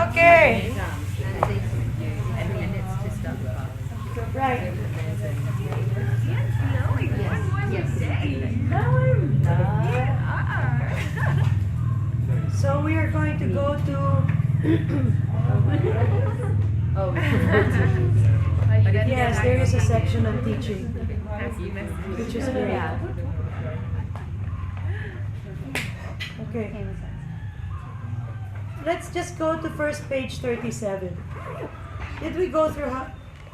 Okay. Right. So we are going to go to yes, there is a section on teaching, which is great. Okay. Let's just go to first page 37. Did we go through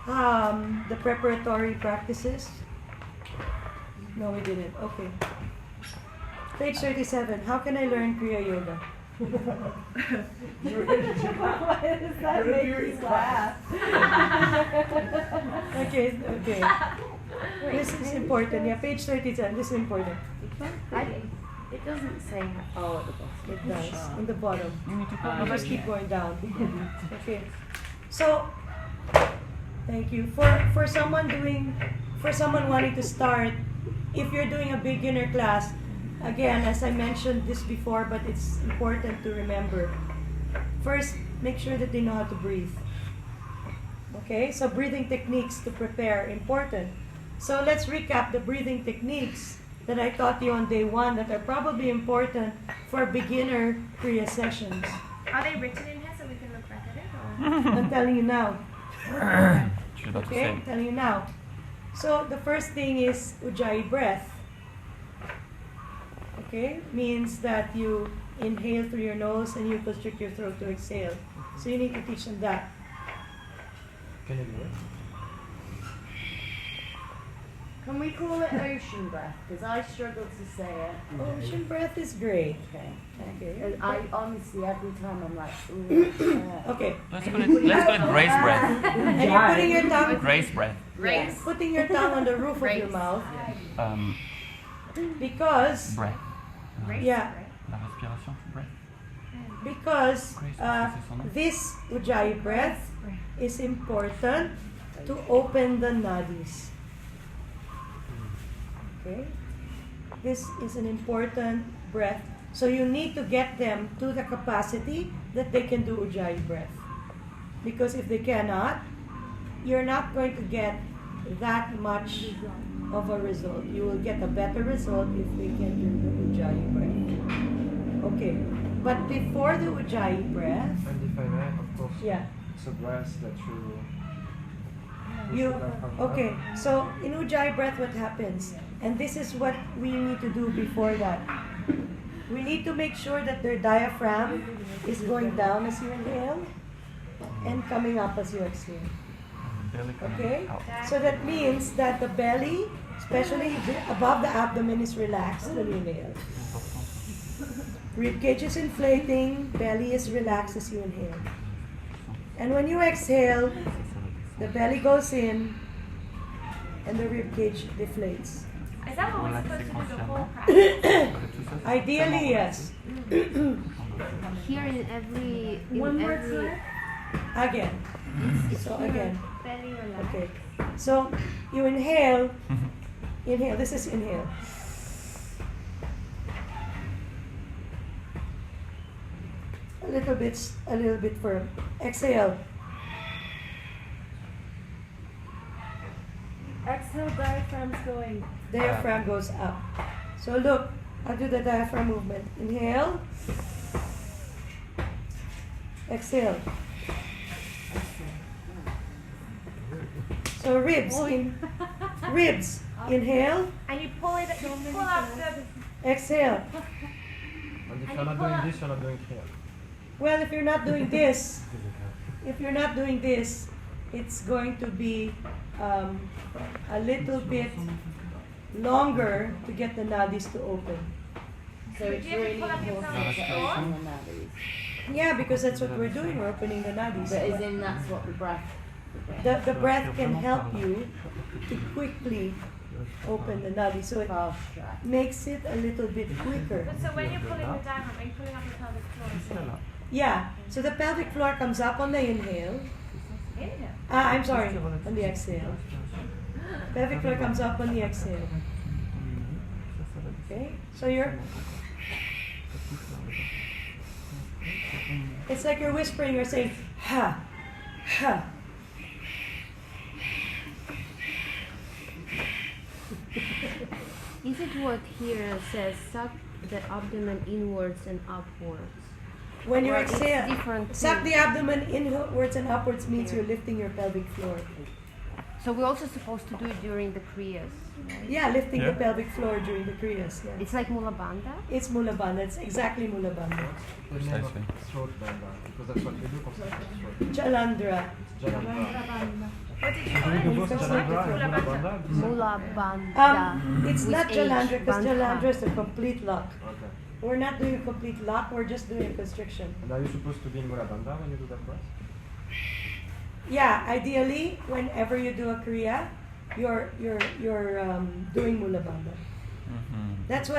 the preparatory practices? No, we didn't. Okay. Page 37. How can I learn Kriya Yoga? Why does that make you laugh? Okay. This is important. Yeah, page 37. This is important. It doesn't say at the bottom. It does. In the bottom. You just keep going down. Okay. So, thank you. For someone wanting to start, if you're doing a beginner class, again, as I mentioned this before, but it's important to remember. First, make sure that they know how to breathe. Okay, so breathing techniques to prepare, important. So let's recap the breathing techniques that I taught you on day 1 that are probably important for beginner Kriya sessions. Are they written in here so we can look back at it? Or? I'm telling you now. Okay, I'm telling you now. So the first thing is Ujjayi breath. Okay, means that you inhale through your nose and you constrict your throat to exhale. So you need to teach them that. Can you do it? Can we call it ocean breath? Because I struggle to say it. Ocean breath is great. Okay. Okay. I honestly, every time I'm like, ooh. Okay. Let's call it grace breath. And you're putting your tongue. Grace breath. Yes. Putting your tongue on the roof of your mouth. Because. Breath. Yeah. La respiration. Breath. Because this Ujjayi breath is important to open the nadis. Okay? This is an important breath. So you need to get them to the capacity that they can do Ujjayi breath. Because if they cannot, you're not going to get that much of a result. You will get a better result if they can do the Ujjayi breath. Okay. But before the Ujjayi breath, And if I may, of course, yeah. it's a breath that Okay, so in Ujjayi breath what happens? And this is what we need to do before that. We need to make sure that their diaphragm is going down as you inhale and coming up as you exhale. Okay? So that means that the belly, especially above the abdomen, is relaxed when you inhale. Rib cage is inflating, belly is relaxed as you inhale. And when you exhale, the belly goes in and the rib cage deflates. Is that what we're supposed to do the whole practice? Ideally, yes. Here in every Again. So again. Belly relaxed. Okay. So you inhale. Inhale. This is inhale. A little bit firm. Exhale. Exhale, diaphragm's going. Diaphragm goes up. So look, I'll do the diaphragm movement. Inhale. Exhale. So ribs. Ribs. Inhale. And you pull up the... Exhale. And if you're not doing this, you're not doing here. Well, if you're not doing this, it's going to be a little bit longer to get the nadis to open. So it's Do you have to really pull up your important pelvic to floor? open the nadis. Yeah, because that's what we're doing. We're opening the nadis. But as in, that's what the breath. The breath can help you to quickly open the nadis, so it Fast track. makes it a little bit quicker. But so when you're pulling the diaphragm, are you pulling up the pelvic floor? Yeah, so the pelvic floor comes up on the inhale. Inhale. I'm sorry, on the exhale. Pelvic floor comes up on the exhale. Okay, so you're It's like you're whispering, you're saying, ha, ha. Is it what here says suck the abdomen inwards and upwards? When you Or it's exhale, different suck too? the abdomen inwards and upwards means you're lifting your pelvic floor. So we're also supposed to do it during the Kriyas, right? Yeah, lifting the Yeah. pelvic floor during the Kriyas. Yeah. It's like Mula Bandha? It's Mula Bandha. It's exactly Mula Bandha. The name of Precisely. throat banda, because that's what we do constantly. Throat. Jalandra. Jalandra. What did you So do we call do it? both Jalandra and Mula Bandha? Mula Bandha. It's With not H, Jalandra because Bandha. Jalandra is a complete lock. Okay. We're not doing a complete lock. We're just doing a constriction. And are you supposed to be in Mula Bandha when you do that breath? Yeah, ideally, whenever you do a Kriya, you're doing Mula Bandha. That's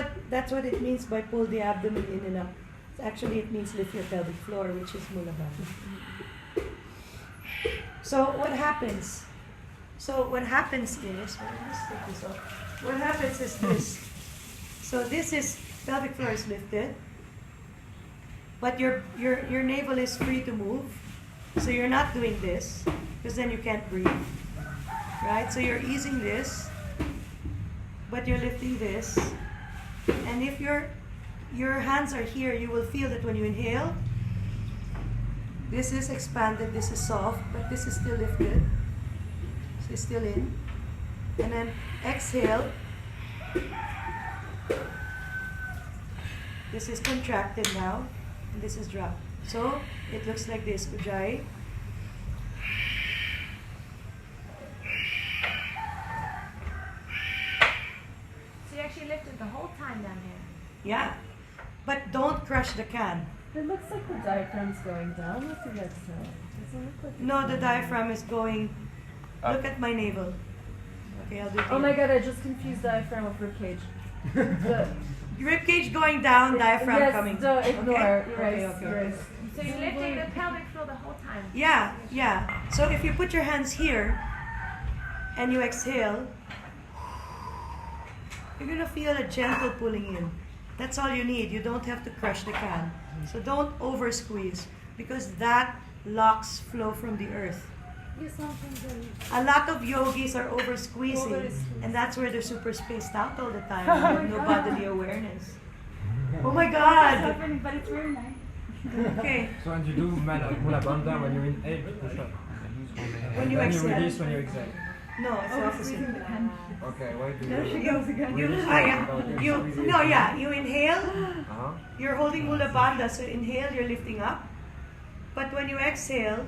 what it means by pull the abdomen in and up. Actually, it means lift your pelvic floor, which is Mula Bandha. So what happens? What happens is this. So this is pelvic floor is lifted, but your navel is free to move. So you're not doing this because then you can't breathe, right? So you're easing this, but you're lifting this. And if your hands are here, you will feel that when you inhale, this is expanded, this is soft, but this is still lifted. So it's still in. And then exhale. This is contracted now, and this is dropped. So it looks like this, Ujjayi. So you actually lifted the whole time down here. Yeah. But don't crush the can. It looks like the diaphragm's going down with the exhale. Doesn't look like No, the diaphragm is going. Up. Look at my navel. Okay, I'll do it. Oh my again. god, I just confused diaphragm with ribcage. The- Rib cage going down, diaphragm yes, coming. don't ignore. Okay? You're right, Okay. you're right. So you're lifting the pelvic floor the whole time. Yeah, yeah. So if you put your hands here and you exhale, you're gonna feel a gentle pulling in. That's all you need. You don't have to crush the can. So don't over squeeze because that locks flow from the earth. A lot of yogis are over squeezing, and that's where they're super spaced out all the time. With no bodily awareness. Oh my God! But it's really nice. Okay. So and you do Mula Bandha when you inhale, you push up. When you Then exhale. you release when you exhale. No, it's the opposite. Okay, why do There she goes again. You inhale. Uh-huh. You're holding Mula Bandha, so inhale, you're lifting up. But when you exhale,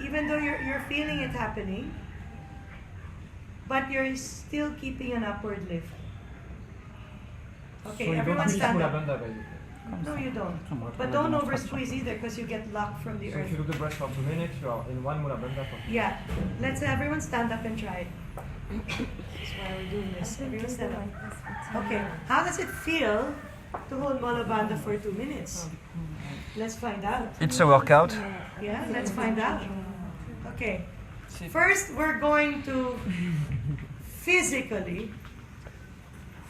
even though you're feeling it happening, but you're still keeping an upward lift. Okay, So you everyone don't release stand Mula up. Bandha basically. No, you don't. But don't over squeeze either because you get locked from the So if earth. you do the breath for 2 minutes, you are in one Mula Bandha for 2 Yeah, let's everyone stand up and try it. That's why we're doing this. Everyone stand up. Okay, how does it feel to hold Mula Bandha for 2 minutes? Let's find out. It's a workout. Yeah, let's find out. Okay, first we're going to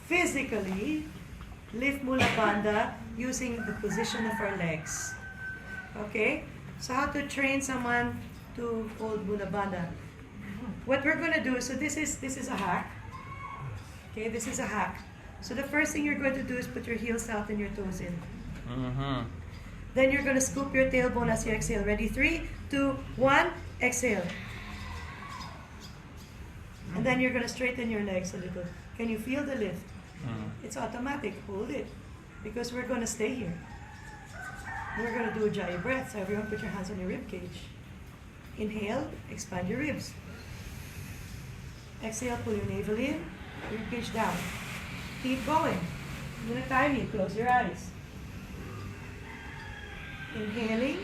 physically lift Mula Bandha using the position of our legs. Okay, so how to train someone to hold Mula Bandha? What we're going to do, so this is a hack. Okay, this is a hack. So the first thing you're going to do is put your heels out and your toes in. Then you're going to scoop your tailbone as you exhale. Ready? 3, 2, 1, exhale. And then you're going to straighten your legs a little. Can you feel the lift? It's automatic. Hold it. Because we're going to stay here. We're going to do a Ujjayi breath. So everyone put your hands on your rib cage. Inhale, expand your ribs. Exhale, pull your navel in, rib cage down. Keep going. I'm going to time you. Close your eyes. Inhaling.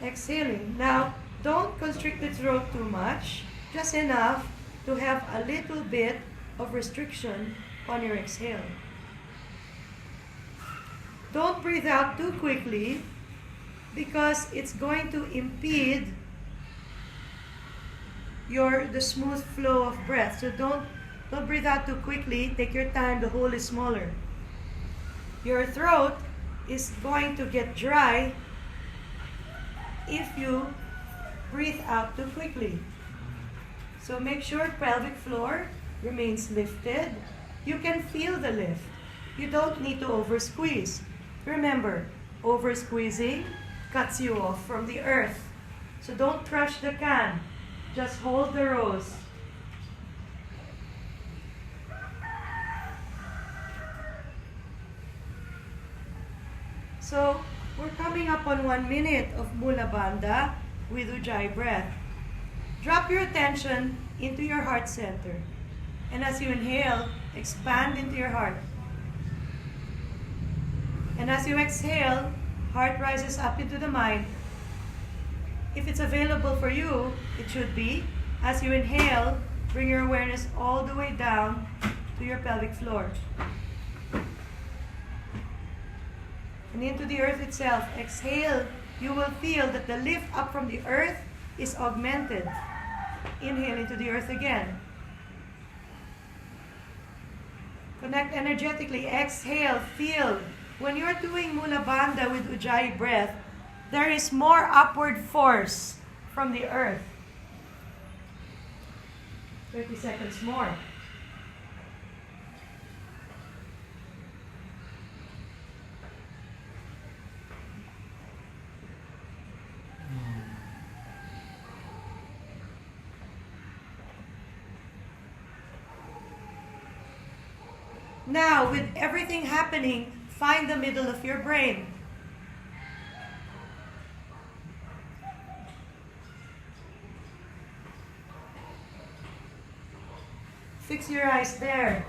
Exhaling. Now, don't constrict the throat too much. Just enough to have a little bit of restriction on your exhale. Don't breathe out too quickly because it's going to impede the smooth flow of breath. So don't breathe out too quickly. Take your time. The hole is smaller. Your throat is going to get dry if you breathe out too quickly. So make sure pelvic floor remains lifted. You can feel the lift. You don't need to over squeeze. Remember, over squeezing cuts you off from the earth. So don't crush the can. Just hold the rose. So we're coming up on 1 minute of Mula Bandha with Ujjayi breath. Drop your attention into your heart center. And as you inhale, expand into your heart. And as you exhale, heart rises up into the mind. If it's available for you, it should be. As you inhale, bring your awareness all the way down to your pelvic floor. And into the earth itself. Exhale, you will feel that the lift up from the earth is augmented. Inhale into the earth again. Connect energetically. Exhale, feel. When you're doing Mula Bandha with Ujjayi breath, there is more upward force from the earth. 30 seconds more. Now, with everything happening, find the middle of your brain. Fix your eyes there.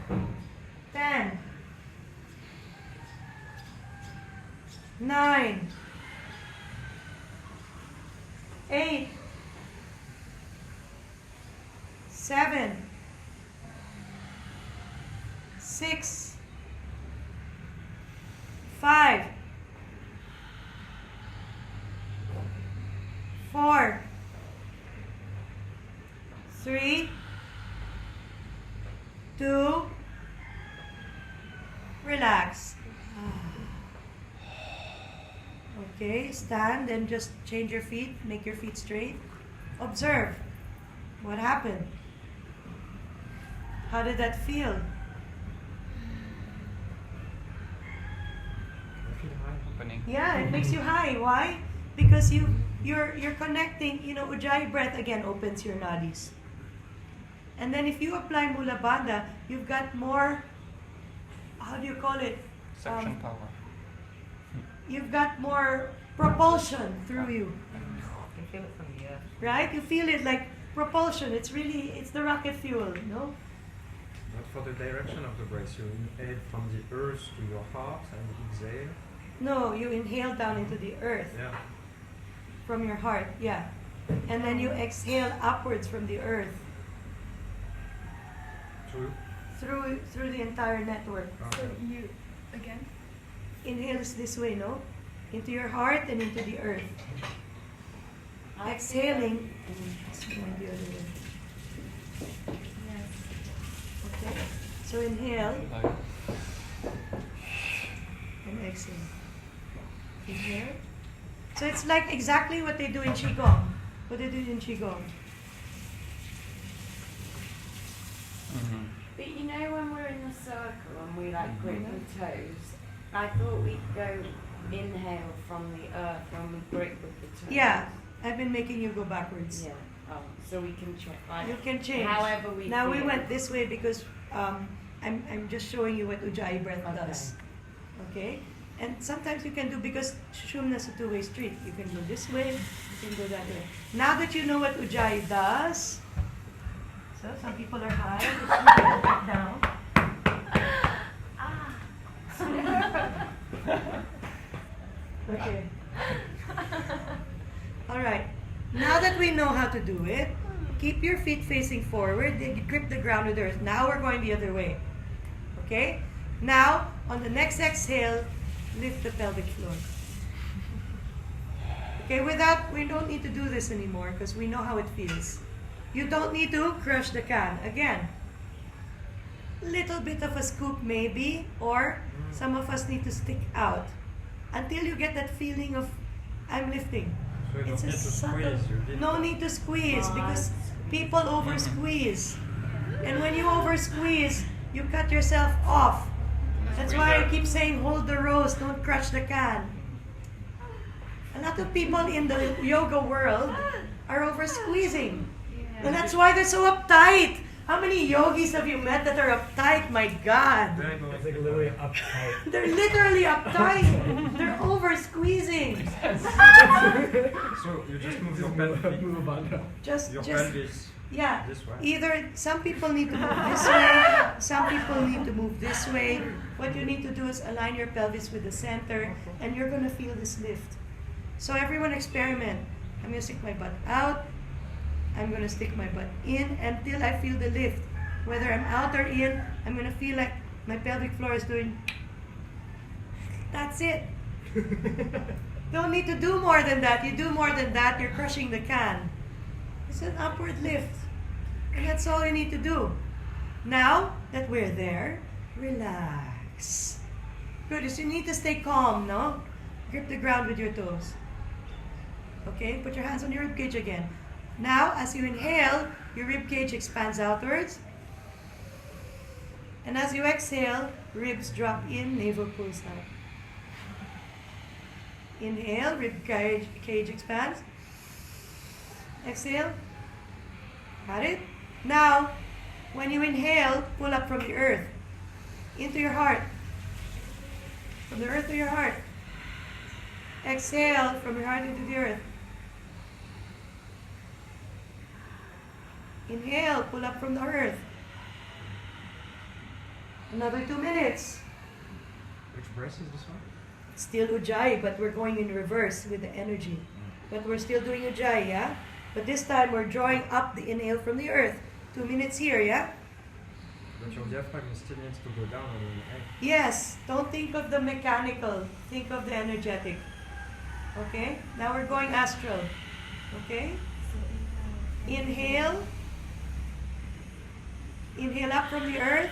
10, 9, 8, 7, 6, 5, 4, 3, 2, relax. Okay, stand and just change your feet, make your feet straight. Observe what happened. How did that feel? Opening. Yeah, it makes you high. Why? Because you're connecting, Ujjayi breath again opens your nadis. And then if you apply Mula Bandha, you've got more, how do you call it? Suction power. You've got more propulsion through you. You can feel it from the earth. Right? You feel it like propulsion. It's the rocket fuel, no? But for the direction of the breath, you inhale from the earth to your heart and exhale. No, you inhale down into the earth Yeah. from your heart, yeah. And then you exhale upwards from the earth through the entire network. So you, again? Inhale is this way, no? Into your heart and into the earth. Exhaling is going the other way. Okay. So inhale Like, and exhale. Inhale. So it's like exactly what they do in Qigong. What they do in Qigong. mhm. But you know when we're in the circle and we like grip the toes, I thought we'd go inhale from the earth when we grip with the toes. Yeah, I've been making you go backwards. Yeah. Oh, so we can check like You can change. however we Now we feel. went this way because I'm just showing you what Ujjayi breath does. Okay? And sometimes you can do, because Sushumna is a two-way street. You can go this way, you can go that way. Now that you know what Ujjayi does, so some people are high, some people are back down. Okay. Alright. Now that we know how to do it, keep your feet facing forward, then grip the ground with earth. Now we're going the other way. Okay? Now, on the next exhale, lift the pelvic floor. Okay, we don't need to do this anymore because we know how it feels. You don't need to crush the can. Again, little bit of a scoop maybe, or some of us need to stick out. until you get that feeling of I'm lifting. So you don't It's a need to subtle. squeeze. You did No need to squeeze because people over squeeze. And when you over squeeze, you cut yourself off. That's why I keep saying hold the rose, don't crush the can. A lot of people in the yoga world are over squeezing. And that's why they're so uptight. How many yogis have you met that are uptight? My God. Very good. It's like literally uptight. They're literally uptight. They're over squeezing. So you just move your pelvis. Move on now. Just Your pelvis yeah. this way. Either some people need to move this way, some people need to move this way. What you need to do is align your pelvis with the center, and you're gonna feel this lift. So everyone experiment. I'm gonna stick my butt out. I'm gonna stick my butt in until I feel the lift. Whether I'm out or in, I'm gonna feel like my pelvic floor is doing. That's it. Don't need to do more than that. You do more than that, you're crushing the can. It's an upward lift. And that's all you need to do. Now that we're there, relax. Good, so you need to stay calm, no? Grip the ground with your toes. Okay, put your hands on your ribcage again. Now, as you inhale, your ribcage expands outwards. And as you exhale, ribs drop in, navel pulls out. Inhale, ribcage expands. Exhale. Got it? Now, when you inhale, pull up from the earth into your heart. From the earth to your heart. Exhale from your heart into the earth. Inhale, pull up from the earth. Another 2 minutes. Which breath is this one? Still Ujjayi, but we're going in reverse with the energy. But we're still doing Ujjayi, yeah? But this time we're drawing up the inhale from the earth. 2 minutes here, yeah? But your diaphragm still needs to go down on the egg. Yes, don't think of the mechanical, think of the energetic. Okay? Now we're going astral. Okay? Inhale. Inhale up from the earth.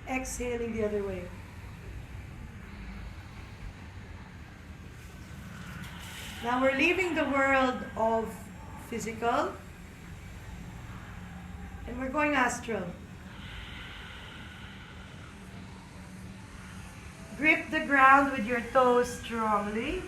Exhaling the other way. Now we're leaving the world of physical and we're going astral. Grip the ground with your toes strongly.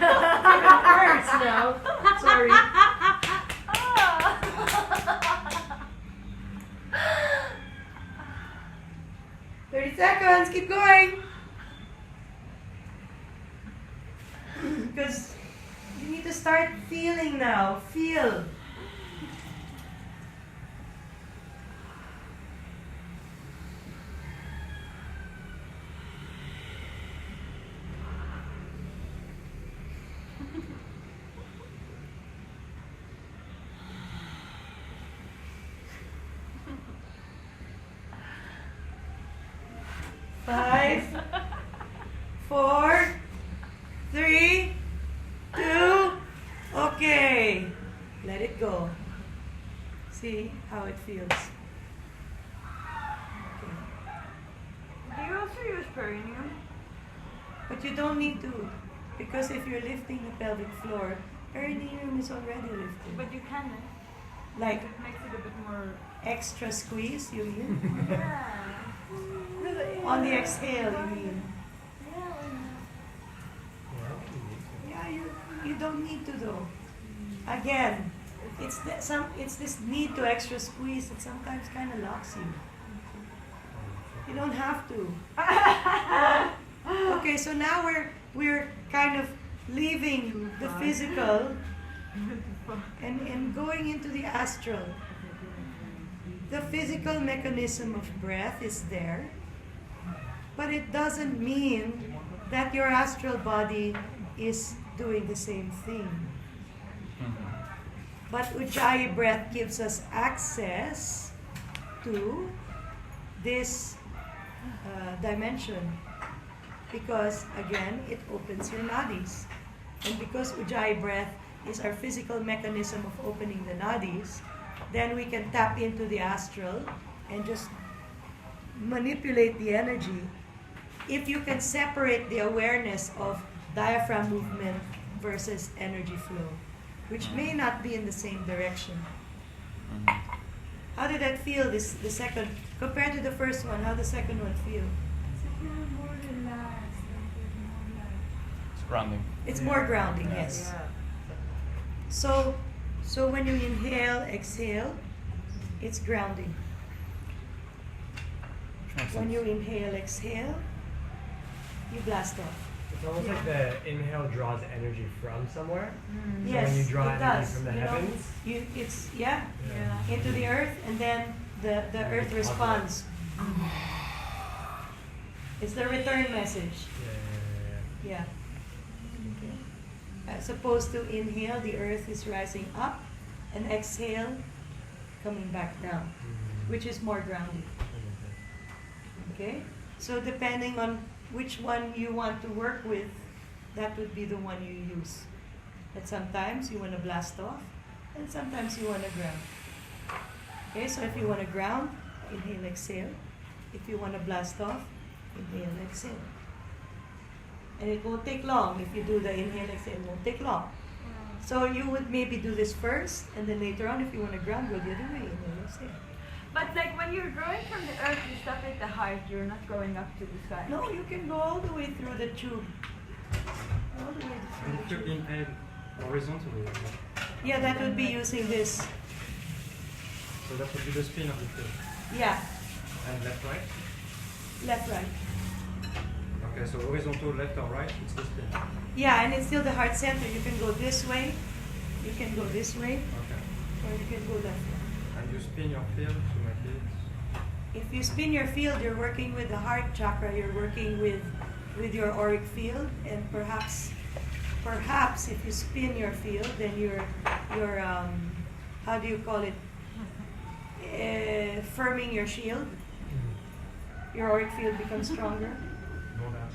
Hurts now. Sorry. 30 seconds. Keep going. Because you need to start feeling now. Feel. Five, 4, 3, 2, okay. Let it go. See how it feels. Okay. Do you also use perineum? But you don't need to, because if you're lifting the pelvic floor, perineum is already lifted. But you can, Like it makes it a bit more... extra squeeze, you mean? Yeah. On the exhale, you mean? Yeah, you don't need to though. Again, it's this need to extra squeeze that sometimes kind of locks you. You don't have to. Okay, so now we're kind of leaving the physical and going into the astral. The physical mechanism of breath is there. but it doesn't mean that your astral body is doing the same thing. But Ujjayi breath gives us access to this dimension because, again, it opens your nadis. And because Ujjayi breath is our physical mechanism of opening the nadis, then we can tap into the astral and just manipulate the energy. If you can separate the awareness of diaphragm movement versus energy flow, which may not be in the same direction. How did that feel, the second, compared to the first one, how the second one feel? More relaxed. It's grounding. It's more grounding, yes. So when you inhale, exhale, it's grounding. Which makes When sense. you inhale, exhale, you blast off. It's almost like the inhale draws energy from somewhere. So Yes, when you draw it energy does. from the You know, heavens, it's Yeah. into the earth, and then the earth responds. It's the return message. yeah. Yeah. As opposed to inhale, the earth is rising up, and exhale, coming back down, which is more grounding. Okay? So depending on which one you want to work with, that would be the one you use. But sometimes you want to blast off, and sometimes you want to ground. Okay, so if you want to ground, inhale, exhale. If you want to blast off, inhale, exhale. And it won't take long. If you do the inhale, exhale, it won't take long. So you would maybe do this first, and then later on, if you want to ground, go the other way, inhale, exhale. But like when you're growing from the earth, you stop at the heart. You're not going up to the sky. No, you can go all the way through the tube. All the way And through if the you tube. inhale horizontally, Yeah, that would be using this. so that would be the spin of the field. Yeah, And left, right? left, right. Okay, so horizontal, left or right, it's the spin. Yeah, and it's still the heart center. You can go this way, you can go this way, Okay. or you can go that way. And you spin your field to make it. If you spin your field, you're working with the heart chakra. You're working with your auric field, and perhaps if you spin your field, then you're how do you call it? Firming your shield. Your auric field becomes stronger. No doubt.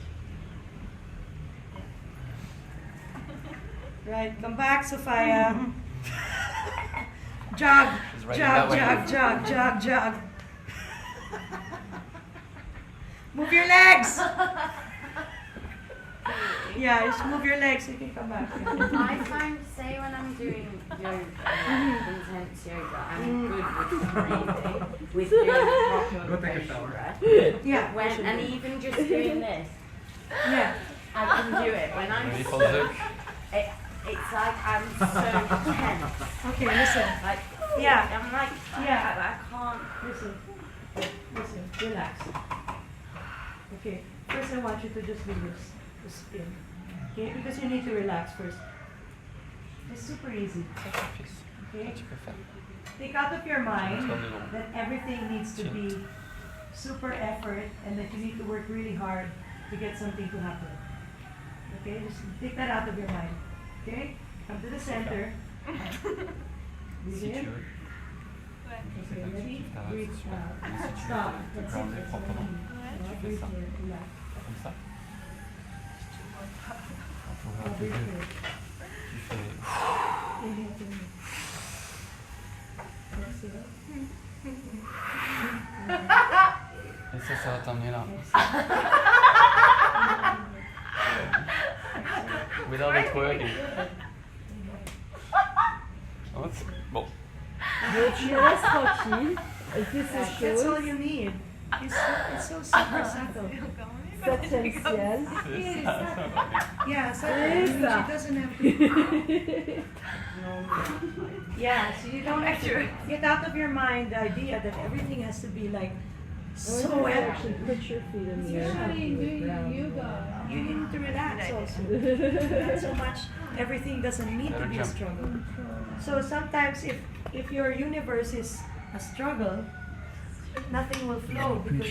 Right, come back, Sophia. Jog, She's right jog, that way. jog, jog, jog, jog. Move your legs. Yeah, just move your legs so you can come back. I find, say when I'm doing yoga, intense yoga, I'm good with breathing, with doing proper Go take a facial shower. breath. Yeah, When, and even just doing this, yeah. I can do it. When I'm Ready for the zouk? it's like I'm so tense. Okay, listen. Like, Yeah. I'm like, Yeah. I can't. Listen, relax. Okay, first I want you to just do this, to spin. Okay, because you need to relax first. It's super easy. Okay? Tu peux faire. Take out of your mind Tell me more. that everything needs to be super effort and that you need to work really hard to get something to happen. Okay, just take that out of your mind. Okay, come to the center. Breathe Si tu in. veux. Okay, ready? Ah, Breathe c'est super. out. Mais si tu Stop. veux te That's grounder it. proprement, Now tu fais breathe ça. in. Relax. Comme ça. Faut Now voir tes breathe yeux. in. Tu fais. Inhale, inhale. Exhale. Et ça va t'emmener là. Without the twerking. What? Bon. Laisse tranquille. Elle fait ses That's choses. all you need. It's so super subtle. C'est essentiel. C'est ça, ça va bien. Yeah, subtle. She doesn't have to. Yeah, so you don't have to get out of your mind the idea that everything has to be like so Actually, action. put your feet in the air. You need to relax also. Not so much. Everything doesn't need to Better be a jump. struggle. So sometimes if your universe is a struggle, nothing will flow because